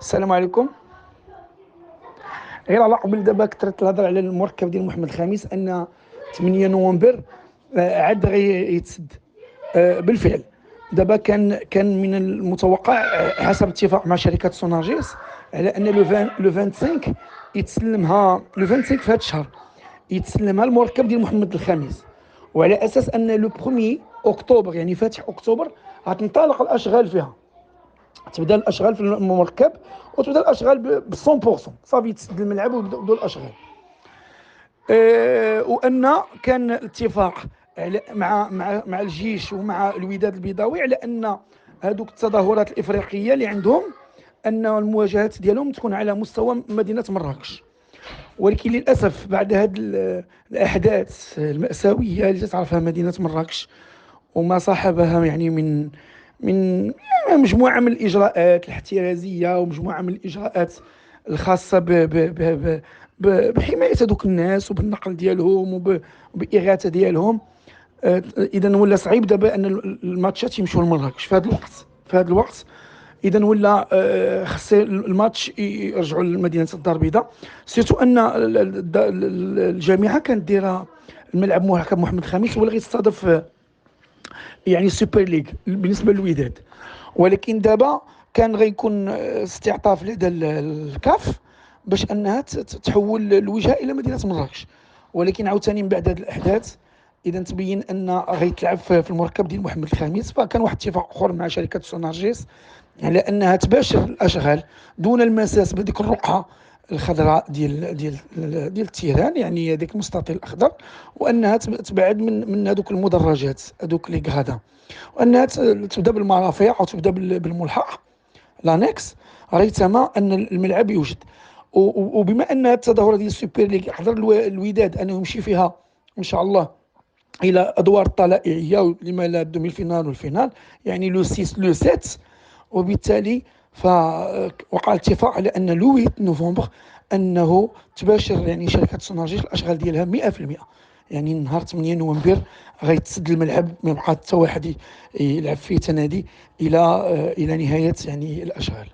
السلام عليكم. غير على قبل دابا كثرت الهضره على المركب ديال محمد الخامس ان 8 نوفمبر عاد غيتسد. بالفعل دابا كان من المتوقع، حسب اتفاق مع شركه سوناجيس، على ان لو 25 يتسلمها، لو 25 في هذا الشهر يتسلمها المركب ديال محمد الخامس، وعلى اساس ان لو 1 اكتوبر يعني فاتح اكتوبر غتنطلق الاشغال فيها، تبدا الاشغال في المركب وتبدا الاشغال ب 100%. صافي تسد الملعب ويبداو الاشغال. وان كان اتفاق مع الجيش ومع الوداد البيضاوي على ان هذوك التظاهرات الافريقيه اللي عندهم، ان المواجهات ديالهم تكون على مستوى مدينه مراكش. ولكن للاسف بعد هذه الاحداث الماساويه اللي تعرفها مدينه مراكش وما صاحبها، يعني من مجموعه من الاجراءات الاحترازيه ومجموعه من الاجراءات الخاصه بحمايه هذوك الناس وبالنقل ديالهم وباغاثه ديالهم. اذا ولا صعيب دابا ان الماتشات يمشوا لمراكش في هذا الوقت. اذا ولا خص الماتش يرجعوا لمدينه الدار البيضاء، سيرتو ان الجامعه كانت دايره الملعب مركب محمد الخامس هو اللي غيستضيف يعني السوبر ليغ بالنسبه للوداد. ولكن دابا كان غيكون استعطاف لدى الكاف باش انها تحول الوجهه الى مدينه مراكش. ولكن عاوتاني من بعد هذه الاحداث اذا تبين ان غيتلعب في المركب ديال محمد الخامس، فكان واحد اتفاق اخر مع شركه سونارجيس على انها تباشر الاشغال دون المساس بهذيك الرقعه الخضراء ديال التيران، يعني هذاك المستطيل الاخضر، وانها تبعد من هذوك المدرجات هذوك لي غادا، وانها تبدا بالمرافق او تبدا بالملحق لانكس ريتما ان الملعب يوجد. وبما ان التظاهره ديال السوبر ليغ يقدر الوداد انه يمشي فيها ان شاء الله الى ادوار الطلائعيه، لما لا الدومي الفينال والفينال، يعني لو 6 لو 7. وبالتالي فوقع الاتفاق على ان لو 8 نوفمبر انه تباشر يعني شركه سوناجيس الاشغال ديالها 100%. يعني نهار 8 نوفمبر غيتسد الملعب، ما يبقى حتى واحد يلعب فيه تنادي الى نهايه يعني الاشغال.